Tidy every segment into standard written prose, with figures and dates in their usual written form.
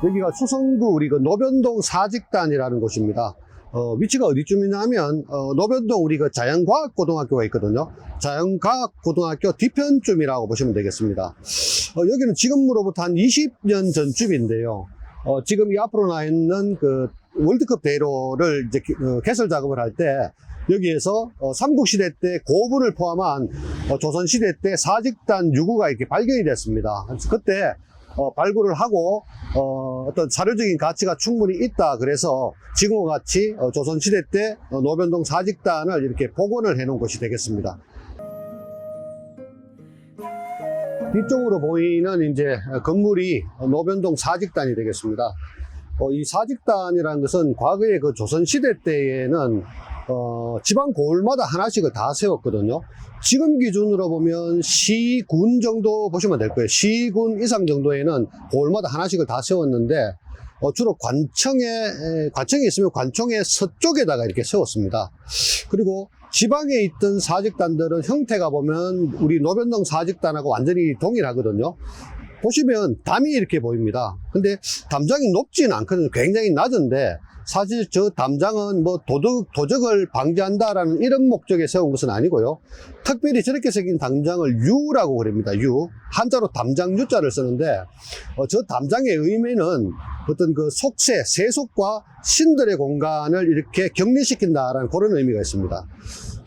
여기가 수성구 우리 그 노변동 사직단이라는 곳입니다. 위치가 어디쯤이냐면 노변동 우리 그 자연과학고등학교가 있거든요. 자연과학고등학교 뒤편쯤이라고 보시면 되겠습니다. 여기는 지금으로부터 한 20년 전쯤인데요. 지금 이 앞으로 나 있는 그 월드컵 대로를 이제 개설 작업을 할 때 여기에서 삼국시대 때 고분을 포함한 조선시대 때 사직단 유구가 이렇게 발견이 됐습니다. 그래서 그때 발굴을 하고 어떤 사료적인 가치가 충분히 있다. 그래서 지금과 같이 조선시대 때 노변동 사직단을 이렇게 복원을 해 놓은 곳이 되겠습니다. 뒤쪽으로 보이는 이제 건물이 노변동 사직단이 되겠습니다. 이 사직단이라는 것은 과거에 그 조선시대 때에는 지방 고을마다 하나씩을 다 세웠거든요. 지금 기준으로 보면 시군 정도 보시면 될 거예요. 시군 이상 정도에는 고을마다 하나씩을 다 세웠는데 주로 관청이 있으면 관청의 서쪽에다가 이렇게 세웠습니다. 그리고 지방에 있던 사직단들은 형태가 보면 우리 노변동 사직단하고 완전히 동일하거든요. 보시면 담이 이렇게 보입니다. 근데 담장이 높지는 않거든요. 굉장히 낮은데 사실 저 담장은 뭐 도적을 방지한다라는 이런 목적에 세운 것은 아니고요. 특별히 저렇게 생긴 담장을 유라고 그럽니다. 유. 한자로 담장 유자를 쓰는데 저 담장의 의미는 어떤 그 속세, 세속과 신들의 공간을 이렇게 격리시킨다라는 그런 의미가 있습니다.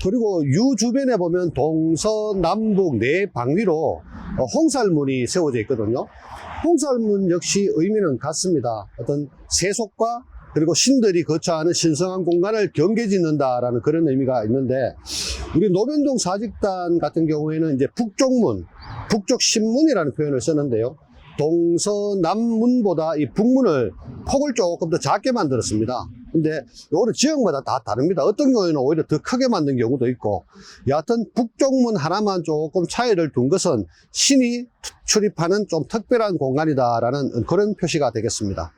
그리고 유 주변에 보면 동서남북 네 방위로 홍살문이 세워져 있거든요. 홍살문 역시 의미는 같습니다. 어떤 세속과 그리고 신들이 거처하는 신성한 공간을 경계짓는다라는 그런 의미가 있는데, 우리 노변동 사직단 같은 경우에는 이제 북쪽문, 북쪽 신문이라는 표현을 쓰는데요. 동서남문보다 이 북문을 폭을 조금 더 작게 만들었습니다. 근데 요거는 지역마다 다 다릅니다. 어떤 경우에는 오히려 더 크게 만든 경우도 있고, 여하튼 북쪽문 하나만 조금 차이를 둔 것은 신이 출입하는 좀 특별한 공간이다라는 그런 표시가 되겠습니다.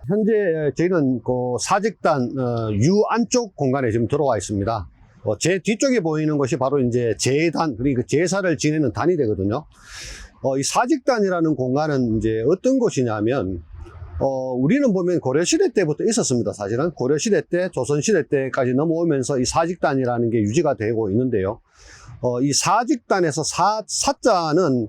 현재 저희는 그 사직단 유 안쪽 공간에 지금 들어와 있습니다. 제 뒤쪽에 보이는 것이 바로 이제 제단, 그러니까 제사를 지내는 단이 되거든요. 이 사직단이라는 공간은 이제 어떤 곳이냐면, 우리는 보면 고려시대 때부터 있었습니다. 사실은 고려시대 때, 조선시대 때까지 넘어오면서 이 사직단이라는 게 유지가 되고 있는데요. 이 사직단에서 사자는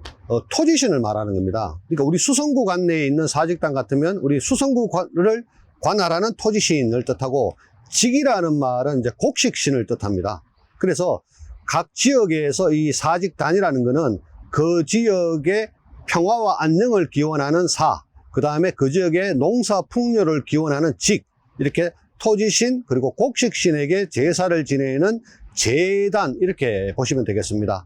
토지신을 말하는 겁니다. 그러니까 우리 수성구 관내에 있는 사직단 같으면 우리 수성구를 관할하는 토지신을 뜻하고, 직이라는 말은 이제 곡식신을 뜻합니다. 그래서 각 지역에서 이 사직단이라는 거는 그 지역의 평화와 안녕을 기원하는 사, 그 다음에 그 지역의 농사 풍요를 기원하는 직, 이렇게 토지신 그리고 곡식신에게 제사를 지내는 제단, 이렇게 보시면 되겠습니다.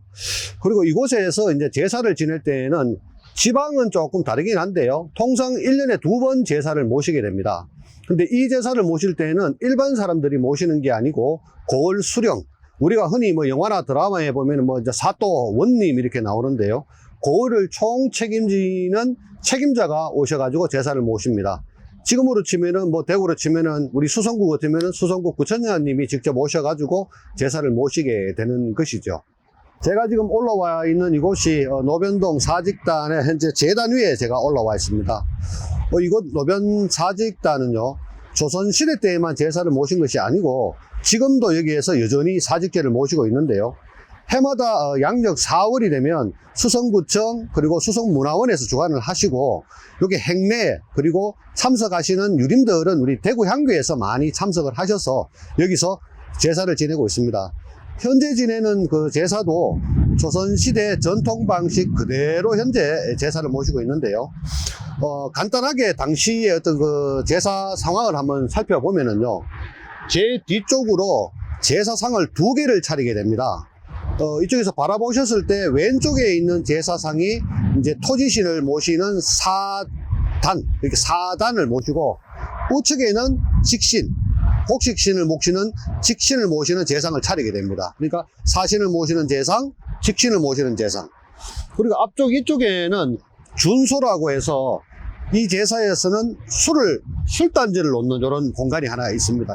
그리고 이곳에서 이제 제사를 지낼 때에는 지방은 조금 다르긴 한데요. 통상 1년에 2번 제사를 모시게 됩니다. 근데 이 제사를 모실 때에는 일반 사람들이 모시는 게 아니고 고을 수령, 우리가 흔히 뭐 영화나 드라마에 보면 뭐 이제 사또, 원님 이렇게 나오는데요. 고을을 총 책임지는 책임자가 오셔가지고 제사를 모십니다. 지금으로 치면은 뭐 대구로 치면은 우리 수성구 같으면은 수성구 구천여님이 직접 오셔가지고 제사를 모시게 되는 것이죠. 제가 지금 올라와 있는 이곳이 노변동 사직단의 현재 제단 위에 제가 올라와 있습니다. 이곳 노변 사직단은요, 조선시대 때에만 제사를 모신 것이 아니고 지금도 여기에서 여전히 사직제를 모시고 있는데요. 해마다 양력 4월이 되면 수성구청 그리고 수성문화원에서 주관을 하시고, 여기 행내 그리고 참석하시는 유림들은 우리 대구 향교에서 많이 참석을 하셔서 여기서 제사를 지내고 있습니다. 현재 지내는 그 제사도 조선시대 전통 방식 그대로 현재 제사를 모시고 있는데요. 간단하게 당시의 어떤 그 제사 상황을 한번 살펴보면은요, 제 뒤쪽으로 제사상을 2개를 차리게 됩니다. 이쪽에서 바라보셨을 때 왼쪽에 있는 제사상이 이제 토지신을 모시는 사단, 이렇게 사단을 모시고, 우측에는 직신, 곡식신을 모시는 직신을 모시는 제상을 차리게 됩니다. 그러니까 사신을 모시는 제상, 직신을 모시는 제상. 그리고 앞쪽 이쪽에는 준소라고 해서 이 제사에서는 술단지를 놓는 이런 공간이 하나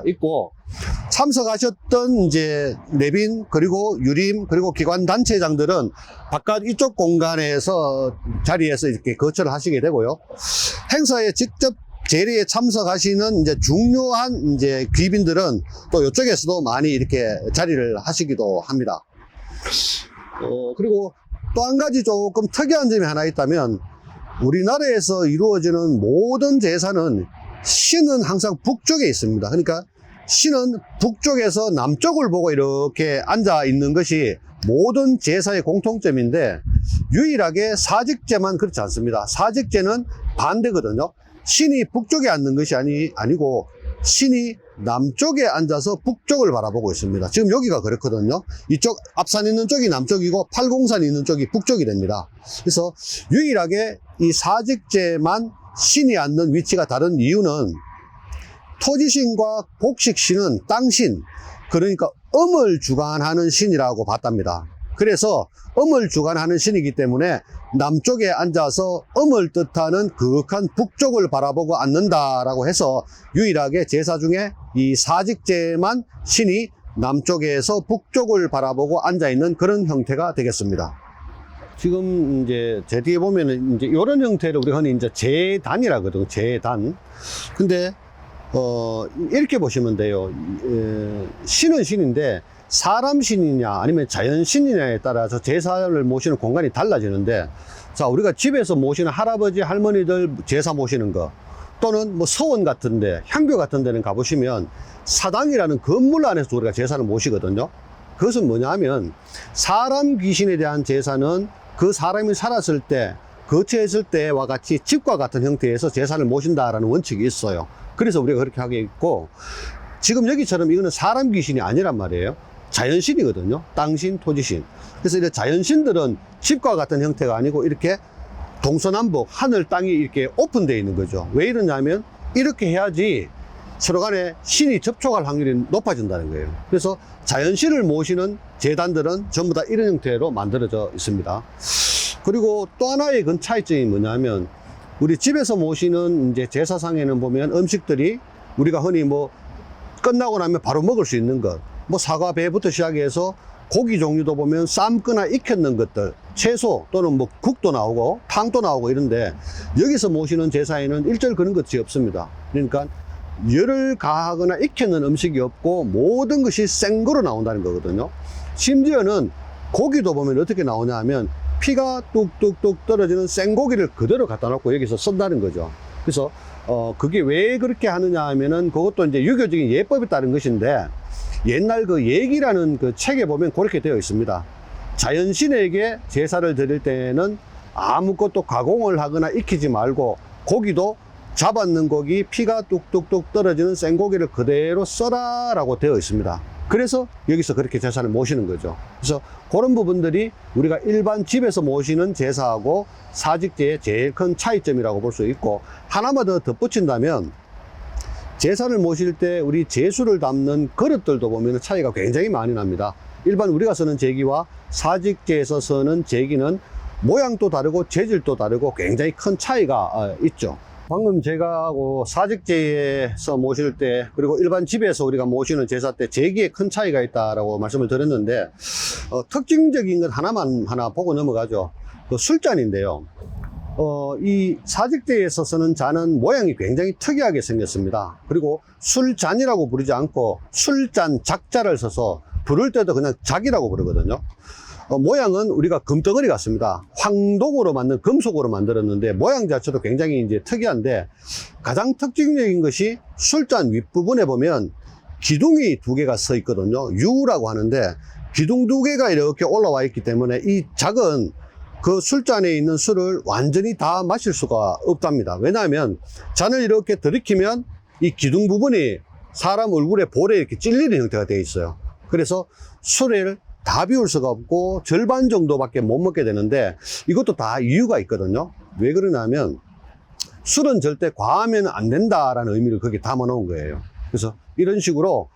있고, 참석하셨던 이제 내빈 그리고 유림 그리고 기관 단체장들은 바깥 이쪽 공간에서 자리에서 이렇게 거처를 하시게 되고요. 행사에 직접 재리에 참석하시는 이제 중요한 이제 귀빈들은 또 이쪽에서도 많이 이렇게 자리를 하시기도 합니다. 그리고 또 한 가지 조금 특이한 점이 하나 있다면, 우리나라에서 이루어지는 모든 제사는 신은 항상 북쪽에 있습니다. 그러니까 신은 북쪽에서 남쪽을 보고 이렇게 앉아 있는 것이 모든 제사의 공통점인데, 유일하게 사직제만 그렇지 않습니다. 사직제는 반대거든요. 신이 북쪽에 앉는 것이 아니고 신이 남쪽에 앉아서 북쪽을 바라보고 있습니다. 지금 여기가 그렇거든요. 이쪽 앞산 있는 쪽이 남쪽이고 팔공산 있는 쪽이 북쪽이 됩니다. 그래서 유일하게 이 사직제만 신이 앉는 위치가 다른 이유는, 토지신과 곡식신은 땅신, 그러니까 음을 주관하는 신이라고 봤답니다. 그래서 음을 주관하는 신이기 때문에 남쪽에 앉아서 음을 뜻하는 거룩한 북쪽을 바라보고 앉는다라고 해서 유일하게 제사 중에 이 사직제만 신이 남쪽에서 북쪽을 바라보고 앉아 있는 그런 형태가 되겠습니다. 지금 이제 제 뒤에 보면은 이제 이런 형태를 우리가 흔히 이제 제단이라거든요. 제단. 근데 이렇게 보시면 돼요. 신은 신인데 사람 신이냐 아니면 자연 신이냐에 따라서 제사를 모시는 공간이 달라지는데, 자, 우리가 집에서 모시는 할아버지 할머니들 제사 모시는 거, 또는 뭐 서원 같은데 향교 같은 데는 가보시면 사당이라는 건물 안에서 우리가 제사를 모시거든요. 그것은 뭐냐 하면, 사람 귀신에 대한 제사는 그 사람이 살았을 때 거처했을 때와 같이 집과 같은 형태에서 제사를 모신다라는 원칙이 있어요. 그래서 우리가 그렇게 하게 있고, 지금 여기처럼 이거는 사람 귀신이 아니란 말이에요. 자연신이거든요. 땅신, 토지신. 그래서 이제 자연신들은 집과 같은 형태가 아니고 이렇게 동서남북 하늘 땅이 이렇게 오픈되어 있는 거죠. 왜 이러냐면 이렇게 해야지 서로 간에 신이 접촉할 확률이 높아진다는 거예요. 그래서 자연신을 모시는 제단들은 전부 다 이런 형태로 만들어져 있습니다. 그리고 또 하나의 그 차이점이 뭐냐면, 우리 집에서 모시는 이제 제사상에는 보면 음식들이 우리가 흔히 뭐 끝나고 나면 바로 먹을 수 있는 것, 뭐 사과 배부터 시작해서 고기 종류도 보면 삶거나 익혔는 것들, 채소 또는 뭐 국도 나오고 탕도 나오고 이런데, 여기서 모시는 제사에는 일절 그런 것이 없습니다. 그러니까 열을 가하거나 익혀는 음식이 없고 모든 것이 생거로 나온다는 거거든요. 심지어는 고기도 보면 어떻게 나오냐 하면 피가 뚝뚝뚝 떨어지는 생고기를 그대로 갖다 놓고 여기서 쓴다는 거죠. 그래서 그게 왜 그렇게 하느냐 하면은, 그것도 이제 유교적인 예법에 따른 것인데, 옛날 그 얘기라는 그 책에 보면 그렇게 되어 있습니다. 자연신에게 제사를 드릴 때는 아무것도 가공을 하거나 익히지 말고, 고기도 잡았는 고기 피가 뚝뚝뚝 떨어지는 생고기를 그대로 써라라고 되어 있습니다. 그래서 여기서 그렇게 제사를 모시는 거죠. 그래서 그런 부분들이 우리가 일반 집에서 모시는 제사하고 사직제의 제일 큰 차이점이라고 볼 수 있고, 하나만 더 덧붙인다면, 제사를 모실 때 우리 제수를 담는 그릇들도 보면 차이가 굉장히 많이 납니다. 일반 우리가 쓰는 제기와 사직제에서 쓰는 제기는 모양도 다르고 재질도 다르고 굉장히 큰 차이가 있죠. 방금 제가 하고 사직제에서 모실 때, 그리고 일반 집에서 우리가 모시는 제사 때 제기에 큰 차이가 있다라고 말씀을 드렸는데, 특징적인 것 하나 보고 넘어가죠. 그 술잔인데요. 이 사직제에서 쓰는 잔은 모양이 굉장히 특이하게 생겼습니다. 그리고 술잔이라고 부르지 않고 술잔 작자를 써서 부를 때도 그냥 작이라고 부르거든요. 모양은 우리가 금덩어리 같습니다. 황동으로 만든, 금속으로 만들었는데 모양 자체도 굉장히 이제 특이한데, 가장 특징적인 것이 술잔 윗부분에 보면 기둥이 두 개가 서 있거든요. 유라고 하는데, 기둥 두 개가 이렇게 올라와 있기 때문에 이 작은 그 술잔에 있는 술을 완전히 다 마실 수가 없답니다. 왜냐하면 잔을 이렇게 들이키면 이 기둥 부분이 사람 얼굴에 볼에 이렇게 찔리는 형태가 되어 있어요. 그래서 술을 다 비울 수가 없고 절반 정도밖에 못 먹게 되는데, 이것도 다 이유가 있거든요. 왜 그러냐면, 술은 절대 과하면 안 된다라는 의미를 거기에 담아 놓은 거예요. 그래서 이런 식으로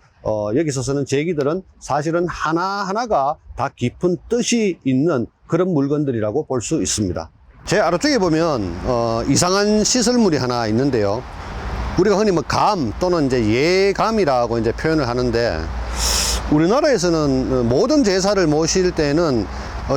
여기서 쓰는 제기들은 사실은 하나하나가 다 깊은 뜻이 있는 그런 물건들이라고 볼 수 있습니다. 제 아래쪽에 보면 이상한 시설물이 하나 있는데요. 우리가 흔히 뭐 감 또는 이제 예감이라고 이제 표현을 하는데, 우리나라에서는 모든 제사를 모실 때는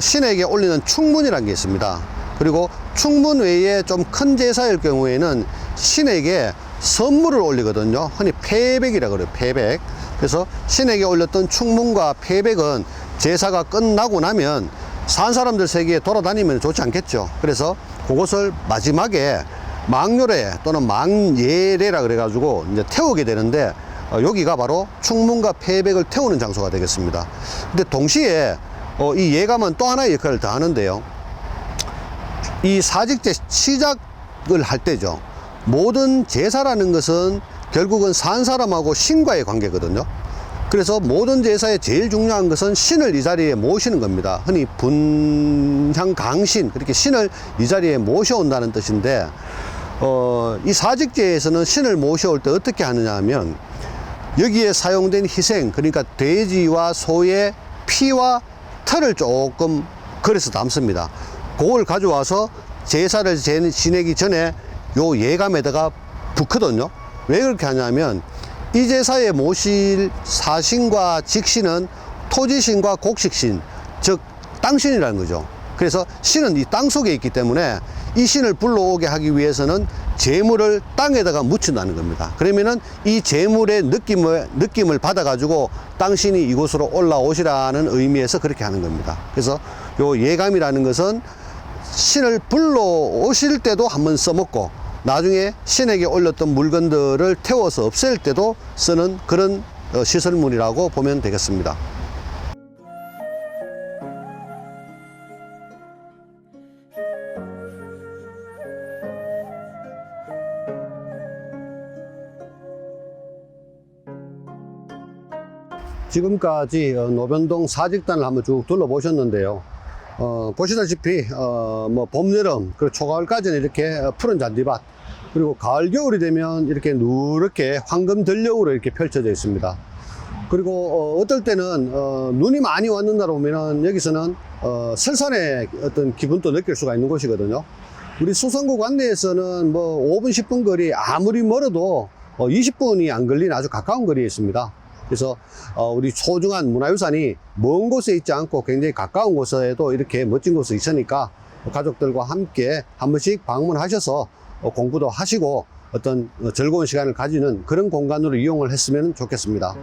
신에게 올리는 충문이라는 게 있습니다. 그리고 충문 외에 좀 큰 제사일 경우에는 신에게 선물을 올리거든요. 흔히 패백이라고 그래요. 패백. 그래서 신에게 올렸던 충문과 패백은 제사가 끝나고 나면 산 사람들 세계에 돌아다니면 좋지 않겠죠. 그래서 그것을 마지막에 망요례 또는 망예례라 그래가지고 이제 태우게 되는데, 여기가 바로 충문과 패백을 태우는 장소가 되겠습니다. 근데 동시에 이 예감은 또 하나의 역할을 더 하는데요. 이 사직제 시작을 할 때죠. 모든 제사라는 것은 결국은 산 사람하고 신과의 관계거든요. 그래서 모든 제사에 제일 중요한 것은 신을 이 자리에 모시는 겁니다. 흔히 분향강신, 그렇게 신을 이 자리에 모셔온다는 뜻인데, 이 사직제에서는 신을 모셔올 때 어떻게 하느냐 하면, 여기에 사용된 희생, 그러니까 돼지와 소의 피와 털을 조금 걸어서 담습니다. 그걸 가져와서 제사를 지내기 전에 요 예감에다가 붓거든요. 왜 그렇게 하냐면, 이 제사에 모실 사신과 직신은 토지신과 곡식신, 즉 땅신이라는 거죠. 그래서 신은 이 땅 속에 있기 때문에 이 신을 불러오게 하기 위해서는 제물을 땅에다가 묻힌다는 겁니다. 그러면은 이 제물의 느낌을 받아가지고 땅신이 이곳으로 올라오시라는 의미에서 그렇게 하는 겁니다. 그래서 요 예감이라는 것은 신을 불러오실 때도 한번 써먹고, 나중에 신에게 올렸던 물건들을 태워서 없앨 때도 쓰는 그런 시설물이라고 보면 되겠습니다. 지금까지 노변동 사직단을 한번 쭉 둘러보셨는데요. 보시다시피 뭐 봄, 여름, 그리고 초가을까지는 이렇게 푸른 잔디밭, 그리고 가을, 겨울이 되면 이렇게 누렇게 황금 들녘으로 이렇게 펼쳐져 있습니다. 그리고 어떨 때는 눈이 많이 왔는다 보면은 여기서는 설산의 어떤 기분도 느낄 수가 있는 곳이거든요. 우리 수성구 관내에서는 뭐 5분 10분 거리, 아무리 멀어도 20분이 안 걸리는 아주 가까운 거리에 있습니다. 그래서 우리 소중한 문화유산이 먼 곳에 있지 않고 굉장히 가까운 곳에도 이렇게 멋진 곳에 있으니까 가족들과 함께 한 번씩 방문하셔서 공부도 하시고 어떤 즐거운 시간을 가지는 그런 공간으로 이용을 했으면 좋겠습니다.